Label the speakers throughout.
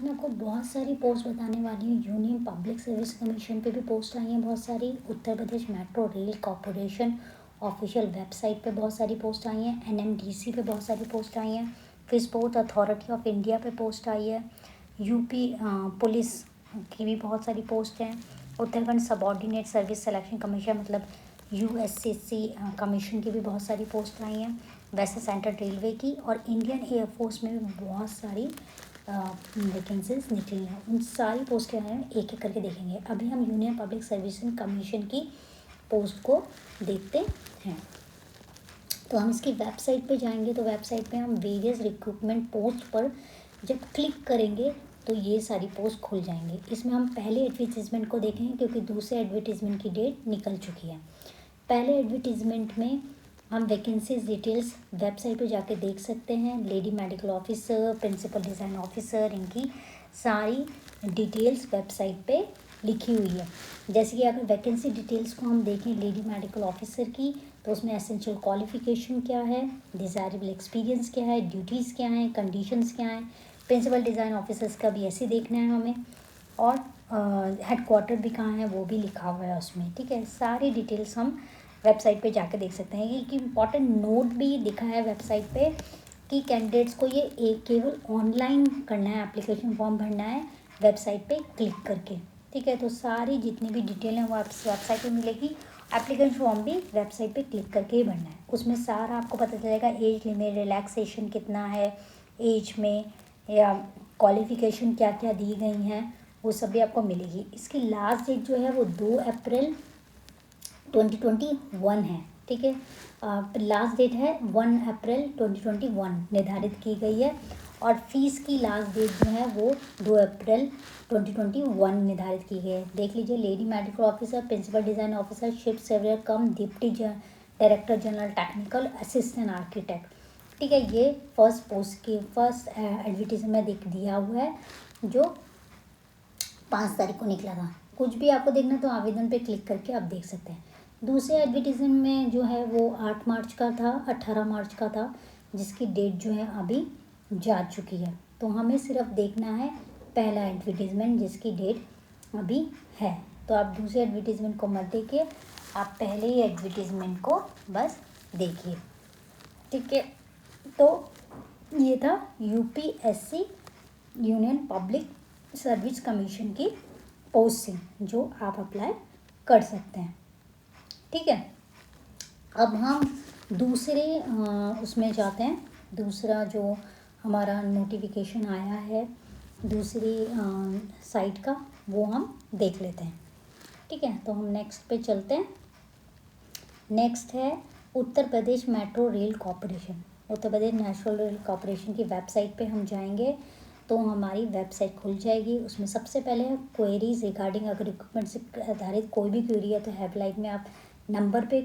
Speaker 1: मैं आपको बहुत सारी पोस्ट बताने वाली हूँ। यूनियन पब्लिक सर्विस कमीशन पे भी पोस्ट आई हैं बहुत सारी। Uttar Pradesh metro rail corporation official website पे बहुत सारी पोस्ट आई हैं। एनएमडीसी पे बहुत सारी पोस्ट आई हैं। फिर स्पोर्ट अथॉरिटी ऑफ इंडिया पे पोस्ट आई है। यूपी पुलिस की भी बहुत सारी पोस्ट हैं। Uttarakhand subordinate service selection commission मतलब यूएससीसी कमीशन की भी बहुत सारी पोस्ट आई हैं। वैसे सेंट्रल रेलवे की और इंडियन एयरफोर्स में भी बहुत सारी वैकेंसीज निकली हैं। उन सारी पोस्ट के बारे में एक एक करके देखेंगे। अभी हम यूनियन पब्लिक सर्विस कमीशन की पोस्ट को देखते हैं। तो हम इसकी वेबसाइट पे जाएंगे तो वेबसाइट पे हम वेरियस रिक्रूटमेंट पोस्ट पर जब क्लिक करेंगे तो ये सारी पोस्ट खुल जाएंगे। इसमें हम पहले एडवर्टीज़मेंट को देखेंगे क्योंकि दूसरे एडवर्टीज़मेंट की डेट निकल चुकी है। पहले एडवर्टीज़मेंट में हम वैकेंसीज डिटेल्स वेबसाइट पे जाके देख सकते हैं। Lady medical officer, principal design officer, इनकी सारी डिटेल्स वेबसाइट पे लिखी हुई है। जैसे कि अगर वैकेंसी डिटेल्स को हम देखें लेडी मेडिकल ऑफिसर की तो उसमें एसेंशियल क्वालिफ़िकेशन क्या है, डिज़ायरेबल एक्सपीरियंस क्या है, ड्यूटीज़ क्या हैं, कंडीशंस क्या हैं। प्रिंसिपल डिज़ाइन ऑफिसर्स का भी ऐसे देखना है हमें। और हेडक्वार्टर भी कहाँ है वो भी लिखा हुआ है उसमें। ठीक है, सारी डिटेल्स हम वेबसाइट पे जाके देख सकते हैं। एक इम्पॉर्टेंट नोट भी दिखा है वेबसाइट पे कि कैंडिडेट्स को ये एक केवल ऑनलाइन करना है, एप्लीकेशन फॉर्म भरना है वेबसाइट पे क्लिक करके। ठीक है, तो सारी जितनी भी डिटेल हैं वो वेबसाइट पे मिलेगी। एप्लीकेशन फॉर्म भी वेबसाइट पे क्लिक करके ही भरना है। उसमें सारा आपको पता चलेगा एज लिमिट, रिलैक्सेशन कितना है एज में, या क्वालिफ़िकेशन क्या क्या दी गई हैं वो सब भी आपको मिलेगी। इसकी लास्ट डेट जो है वो 2 अप्रैल 2021 है। ठीक है, लास्ट डेट है 1 अप्रैल 2021 निर्धारित की गई है। और फीस की लास्ट डेट जो है वो 2 अप्रैल 2021 निर्धारित की गई है। देख लीजिए, lady medical officer, principal design officer, ship surveyor cum deputy director general technical assistant architect. ठीक है, ये फर्स्ट पोस्ट की फर्स्ट एडवर्टीजमेंट दिया हुआ है जो 5 तारीख को निकला था। कुछ भी आपको देखना तो आवेदन पे क्लिक करके आप देख सकते हैं। दूसरे एडवर्टीजमेंट में जो है वो 8 मार्च का था, 18 मार्च का था, जिसकी डेट जो है अभी जा चुकी है। तो हमें सिर्फ देखना है पहला एडवर्टीजमेंट जिसकी डेट अभी है। तो आप दूसरे एडवर्टीजमेंट को मत देखिए, आप पहले ही एडवर्टीजमेंट को बस देखिए। ठीक है, तो ये था UPSC union public service commission की पोस्टिंग जो आप अप्लाई कर सकते हैं। ठीक है, अब हम दूसरे उसमें जाते हैं। दूसरा जो हमारा नोटिफिकेशन आया है दूसरी साइट का वो हम देख लेते हैं। ठीक है, तो हम नेक्स्ट पे चलते हैं। नेक्स्ट है उत्तर Pradesh metro rail corporation. Uttar Pradesh national rail corporation की वेबसाइट पे हम जाएंगे तो हमारी वेबसाइट खुल जाएगी। उसमें सबसे पहले क्वेरीज रिगार्डिंग अगर रिक्रूटमेंट से आधारित कोई भी क्वेरी है तो हेल्पलाइन में आप नंबर पे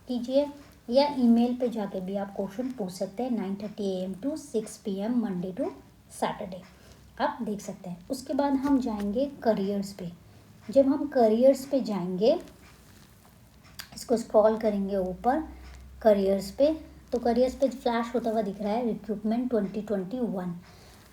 Speaker 1: कीजिए या ईमेल पे जाके भी आप क्वेश्चन पूछ सकते हैं। 9:30 AM to 6 PM Monday to Saturday आप देख सकते हैं। उसके बाद हम जाएंगे करियर्स पे। जब हम करियर्स पे जाएंगे, इसको स्क्रॉल करेंगे ऊपर करियर्स पे, तो करियर्स पे फ्लैश होता हुआ दिख रहा है रिक्रूटमेंट 2021।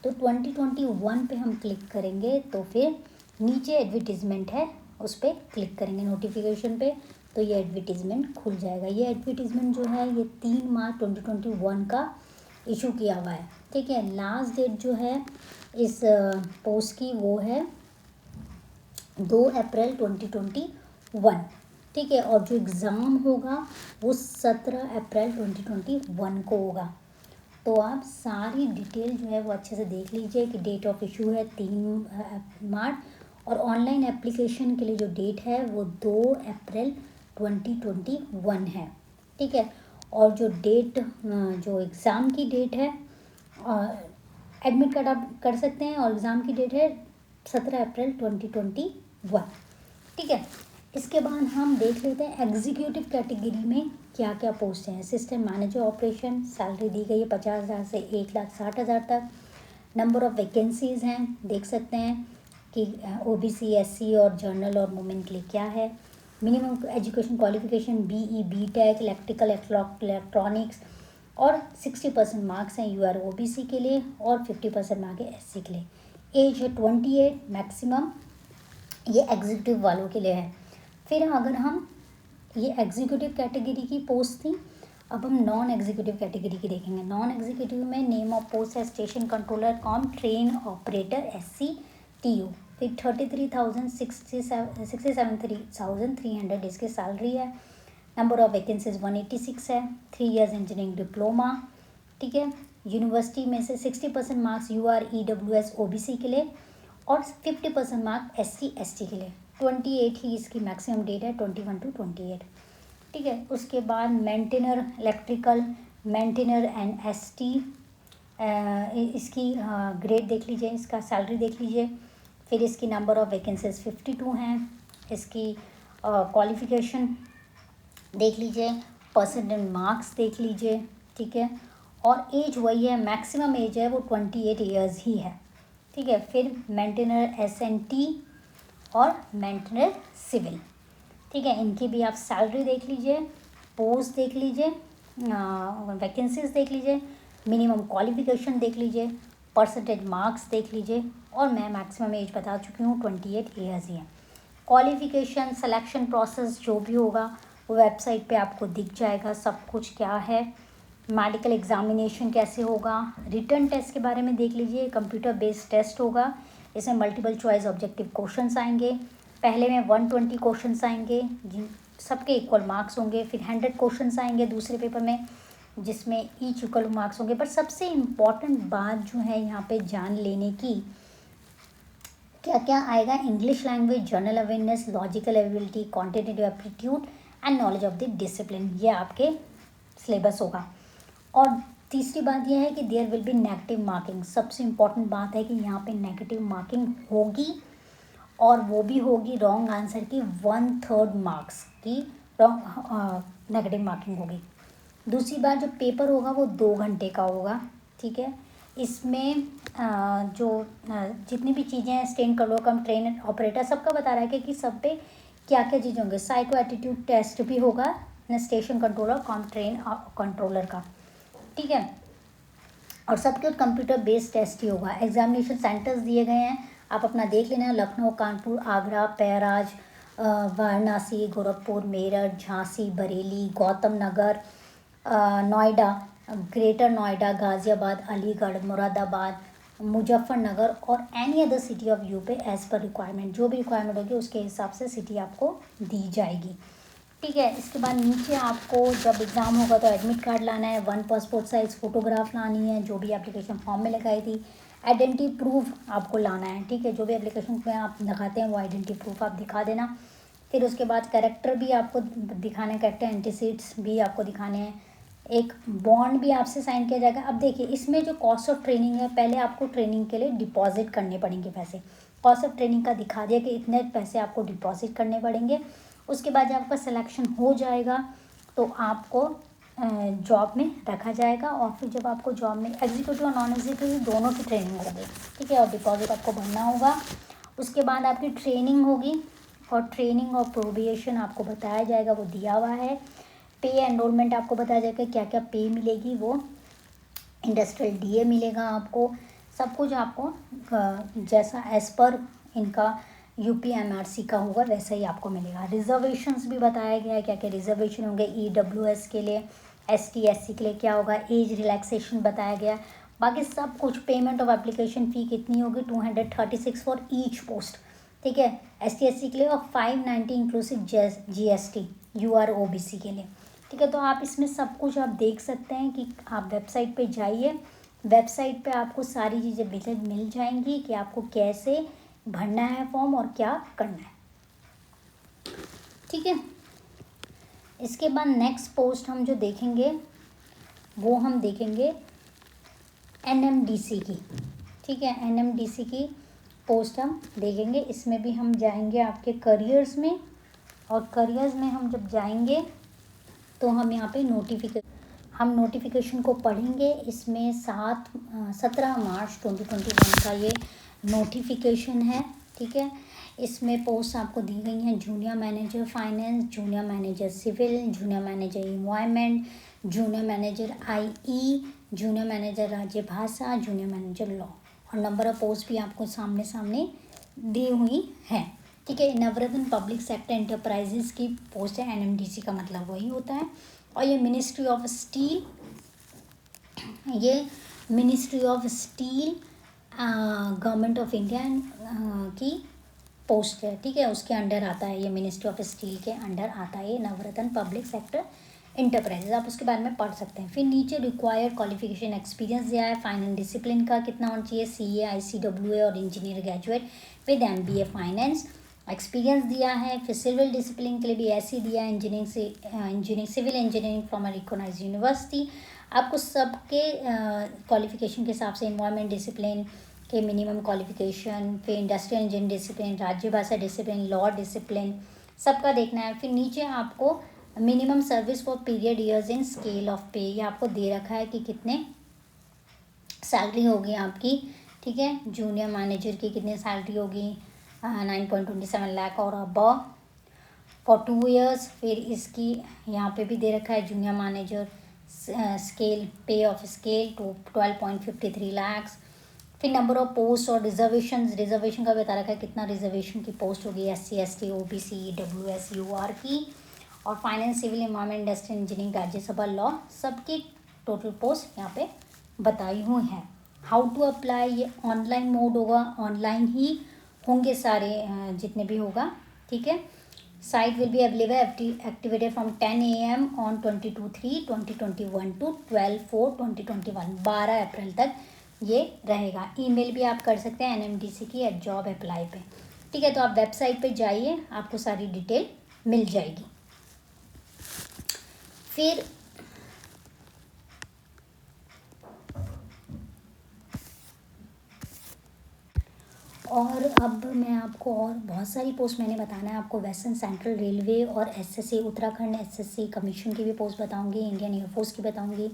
Speaker 1: तो 2021 पे हम क्लिक करेंगे तो फिर नीचे एडवर्टीज़मेंट है उस पर क्लिक करेंगे नोटिफिकेशन पे तो ये एडवर्टीज़मेंट खुल जाएगा। ये एडवर्टीज़मेंट जो है ये 3 मार्च 2021 का इशू किया हुआ है। ठीक है, लास्ट डेट जो है इस पोस्ट की वो है 2 अप्रैल 2021। ठीक है, और जो एग्ज़ाम होगा वो 17 अप्रैल 2021 को होगा। तो आप सारी डिटेल जो है वो अच्छे से देख लीजिए कि डेट ऑफ इशू है 3 मार्च और ऑनलाइन एप्लीकेशन के लिए जो डेट है वो 2 अप्रैल 2021 है। ठीक है, और जो डेट जो एग्ज़ाम की डेट है एडमिट कार्ड आप कर सकते हैं और एग्ज़ाम की डेट है 17 अप्रैल 2021। ठीक है, इसके बाद हम देख लेते हैं एग्जीक्यूटिव कैटेगरी में क्या क्या पोस्ट हैं। असिस्टेंट मैनेजर ऑपरेशन, सैलरी दी गई है 50,000 से 1,60,000 तक। नंबर ऑफ़ वैकेंसीज़ हैं, देख सकते हैं कि ओबीसी, एससी और जनरल और वुमेन के लिए क्या है। Minimum education qualification BE, BTech, electrical, electronics और 60% मार्क्स हैं यूआर ओबीसी के लिए और 50% मार्क्स है एससी के लिए। एज है 28 मैक्सिमम, ये एग्जीक्यूटिव वालों के लिए है। फिर अगर हम, ये एग्जीक्यूटिव कैटेगरी की पोस्ट थी, अब हम नॉन एग्जीक्यूटिव कैटेगरी की देखेंगे। नॉन एग्जीक्यूटिव में नेम ऑफ पोस्ट है station controller com train operator SCTU। फिर 67,300 इसकी सैलरी है। नंबर ऑफ वैकेंसीज 186 है। 3 इयर्स इंजीनियरिंग डिप्लोमा, ठीक है। यूनिवर्सिटी में से 60% मार्क्स UR EWS OBC के लिए और 50% मार्क्स SC ST के लिए। 28 ही इसकी मैक्सिमम डेट है, 21 to 28, ठीक है। उसके बाद मेंटेनर इलेक्ट्रिकल मेंटेनर NST, इसकी ग्रेड देख लीजिए, इसका सैलरी देख लीजिए। फिर इसकी नंबर ऑफ़ वैकेंसीज 52 हैं। इसकी क्वालिफ़िकेशन देख लीजिए, परसेंटेज मार्क्स देख लीजिए, ठीक है। और एज वही है, मैक्सिमम एज है वो 28 ईयर्स ही है, ठीक है। फिर मेंटेनर SNT और मेंटेनर सिविल, ठीक है। इनकी भी आप सैलरी देख लीजिए, पोस्ट देख लीजिए, वैकेंसीज देख लीजिए, मिनिमम क्वालिफिकेशन देख लीजिए, परसेंटेज मार्क्स देख लीजिए, और मैं मैक्सिमम एज बता चुकी हूँ 28 ईयर्स ही है। क्वालिफिकेशन सिलेक्शन प्रोसेस जो भी होगा वो वेबसाइट पे आपको दिख जाएगा, सब कुछ क्या है। मेडिकल एग्जामिनेशन कैसे होगा, रिटर्न टेस्ट के बारे में देख लीजिए। कंप्यूटर बेस्ड टेस्ट होगा, इसमें मल्टीपल चॉइस ऑब्जेक्टिव क्वेश्चंस आएंगे। पहले में 120 क्वेश्चंस आएंगे जिन सबके इक्वल मार्क्स होंगे। फिर 100 क्वेश्चंस आएंगे दूसरे पेपर में जिसमें ईच इक्वल मार्क्स होंगे। पर सबसे इम्पॉर्टेंट बात जो है यहाँ पे जान लेने की, क्या क्या आएगा, English language, general awareness, logical ability, quantitative aptitude and knowledge of the discipline, ये आपके सिलेबस होगा। और तीसरी बात यह है कि there will be negative marking. सबसे इम्पॉर्टेंट बात है कि यहाँ पे नेगेटिव मार्किंग होगी, और वो भी होगी रॉन्ग आंसर की 1/3 मार्क्स की नेगेटिव मार्किंग होगी। दूसरी बात, जो पेपर होगा वो 2 घंटे का होगा, ठीक है। इसमें जितनी भी चीज़ें हैं, station controller cum train operator, सबका बता रहा है कि सब पे क्या क्या चीज़ें होंगे। साइको एटीट्यूड टेस्ट भी होगा station controller cum train controller का, ठीक है। और सबके कंप्यूटर बेस्ड टेस्ट ही होगा। एग्जामिनेशन सेंटर्स दिए गए हैं, आप अपना देख लेना। लखनऊ, कानपुर, आगरा, प्रयागराज, वाराणसी, गोरखपुर, मेरठ, झांसी, बरेली, गौतम नगर, नोएडा, ग्रेटर नोएडा, गाज़ियाबाद, अलीगढ़, मुरादाबाद, मुजफ्फरनगर और any other city of you पे एज़ पर रिक्वायरमेंट, जो भी रिक्वायरमेंट होगी उसके हिसाब से सिटी आपको दी जाएगी, ठीक है। इसके बाद नीचे आपको जब एग्ज़ाम होगा तो एडमिट कार्ड लाना है, 1 पासपोर्ट साइज़ फ़ोटोग्राफ लानी है जो भी एप्लीकेशन फॉर्म में लगाई थी, आइडेंटिटी प्रूफ आपको लाना है, ठीक है। जो भी एप्लीकेशन में आप लगाते हैं वो आइडेंटिटी प्रूफ आप दिखा देना। फिर उसके बाद कैरेक्टर भी आपको दिखाने, कैरेक्टर एंटीसीड्स भी आपको दिखाने हैं। एक बॉन्ड भी आपसे साइन किया जाएगा। अब देखिए, इसमें जो कॉस्ट ऑफ ट्रेनिंग है, पहले आपको ट्रेनिंग के लिए डिपॉजिट करने पड़ेंगे पैसे। कॉस्ट ऑफ ट्रेनिंग का दिखा दिया कि इतने पैसे आपको डिपॉजिट करने पड़ेंगे। उसके बाद जब आपका सिलेक्शन हो जाएगा तो आपको जॉब में रखा जाएगा, और फिर जब आपको जॉब में एग्जीक्यूटिव और नॉन एग्जीक्यूटिव दोनों की ट्रेनिंग होगी, ठीक है। और डिपॉजिट आपको भरना होगा। उसके बाद आपकी ट्रेनिंग होगी, और ट्रेनिंग और प्रोबेशन आपको बताया जाएगा, वो दिया हुआ है। पे एनरोलमेंट आपको बताया जाएगा, क्या क्या पे मिलेगी, वो इंडस्ट्रियल DA मिलेगा आपको, सब कुछ आपको जैसा एज़ पर इनका UPMRC का होगा वैसा ही आपको मिलेगा। रिजर्वेशंस भी बताया गया है, क्या क्या रिजर्वेशन होंगे EWS के लिए, ST SC के लिए क्या होगा, एज रिलैक्सेशन बताया गया। बाकी सब कुछ, पेमेंट ऑफ एप्लीकेशन फ़ी कितनी होगी, 236 फॉर ईच पोस्ट, ठीक है। ST SC के लिए, और 590 इंक्लूसिव GST UR OBC के लिए, ठीक है। तो आप इसमें सब कुछ आप देख सकते हैं कि आप वेबसाइट पे जाइए, वेबसाइट पे आपको सारी चीज़ें मिल जाएंगी कि आपको कैसे भरना है फॉर्म और क्या करना है, ठीक है। इसके बाद नेक्स्ट पोस्ट हम जो देखेंगे वो हम देखेंगे NMDC की, ठीक है। NMDC की पोस्ट हम देखेंगे। इसमें भी हम जाएंगे आपके करियर्स में, और करियर्स में हम जब जाएंगे तो हम यहाँ पे नोटिफिकेशन को पढ़ेंगे। इसमें 17 मार्च 2021 का ये नोटिफिकेशन है, ठीक है। इसमें पोस्ट आपको दी गई हैं junior manager finance, junior manager civil, junior manager environment, junior manager IE, junior manager राज्य भाषा, जूनियर मैनेजर लॉ, और नंबर ऑफ पोस्ट भी आपको सामने सामने दी हुई हैं। ठीक है, नवरत्न पब्लिक सेक्टर एंटरप्राइजेज की पोस्ट है, एनएमडीसी का मतलब वही होता है। और ये मिनिस्ट्री ऑफ स्टील, ये ministry of steel government of India की पोस्ट है। ठीक है, उसके अंडर आता है, ये मिनिस्ट्री ऑफ स्टील के अंडर आता है ये नवरत्न पब्लिक सेक्टर इंटरप्राइजेज। आप उसके बारे में पढ़ सकते हैं। फिर नीचे रिक्वायर्ड क्वालिफिकेशन एक्सपीरियंस दिया है, फाइनेंस डिसिप्लिन का कितना होना चाहिए, CA ICWA और engineer graduate with MBA finance experience दिया है। फिर सिविल डिसिप्लिन के लिए भी ऐसे दिया है, engineering civil engineering from a recognised university. आपको सबके क्वालिफिकेशन के हिसाब से इन्वायरमेंट डिसिप्लिन के मिनिमम क्वालिफिकेशन, फिर इंडस्ट्रियल इंजीनियरिंग डिसिप्लिन, राज्य भाषा डिसिप्लिन, लॉ डिसिप्लिन सबका देखना है। फिर नीचे आपको minimum service for period years in scale of पे, ये आपको दे रखा है कि कितने सैलरी होगी आपकी। ठीक है, जूनियर मैनेजर की कितनी सैलरी होगी, 9.27 लाख और अबव फॉर 2 ईयर्स। फिर इसकी यहाँ पे भी दे रखा है जूनियर मैनेजर स्केल पे ऑफ स्केल टू 12.53 लाख्स। फिर नंबर ऑफ पोस्ट और रिजर्वेशन का बता रखा है कितना रिजर्वेशन की पोस्ट होगी, SC ST OBC EWS UR की। और finance civil environment industry engineering Rajya Sabha law सबकी टोटल पोस्ट यहाँ पे बताई हुई हैं। हाउ टू अप्लाई, ये ऑनलाइन मोड होगा, ऑनलाइन ही होंगे सारे जितने भी होगा। ठीक है, site will be available activated from 10 AM on 22/3/2021 to 12/4/2021, 12 अप्रैल तक ये रहेगा। ईमेल भी आप कर सकते हैं NMDC की @jobapply पे। ठीक है, तो आप वेबसाइट पे जाइए, आपको सारी डिटेल मिल जाएगी। फिर और अब मैं आपको और बहुत सारी पोस्ट मैंने बताना है आपको, वेस्टर्न सेंट्रल रेलवे और SSC उत्तराखंड SSC कमीशन की भी पोस्ट बताऊंगी, इंडियन एयरफोर्स की बताऊंगी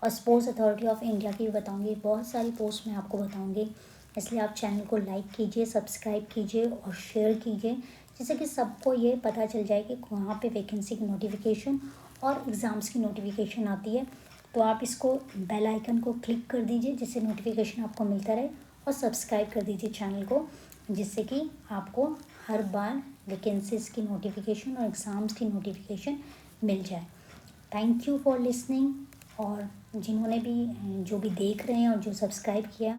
Speaker 1: और स्पोर्ट्स अथॉरिटी ऑफ इंडिया की भी बताऊंगी। बहुत सारी पोस्ट मैं आपको बताऊंगी, इसलिए आप चैनल को लाइक कीजिए, सब्सक्राइब कीजिए और शेयर कीजिए, जिससे कि सबको ये पता चल जाए कि वहाँ पे वैकेंसी की नोटिफिकेशन और एग्ज़ाम्स की नोटिफिकेशन आती है। तो आप इसको बेल आइकन को क्लिक कर दीजिए, जिससे नोटिफिकेशन आपको मिलता रहे, और सब्सक्राइब कर दीजिए चैनल को, जिससे कि आपको हर बार वैकेंसीज़ की नोटिफिकेशन और एग्ज़ाम्स की नोटिफिकेशन मिल जाए। Thank you for listening. और जिन्होंने भी जो भी देख रहे हैं और जो सब्सक्राइब किया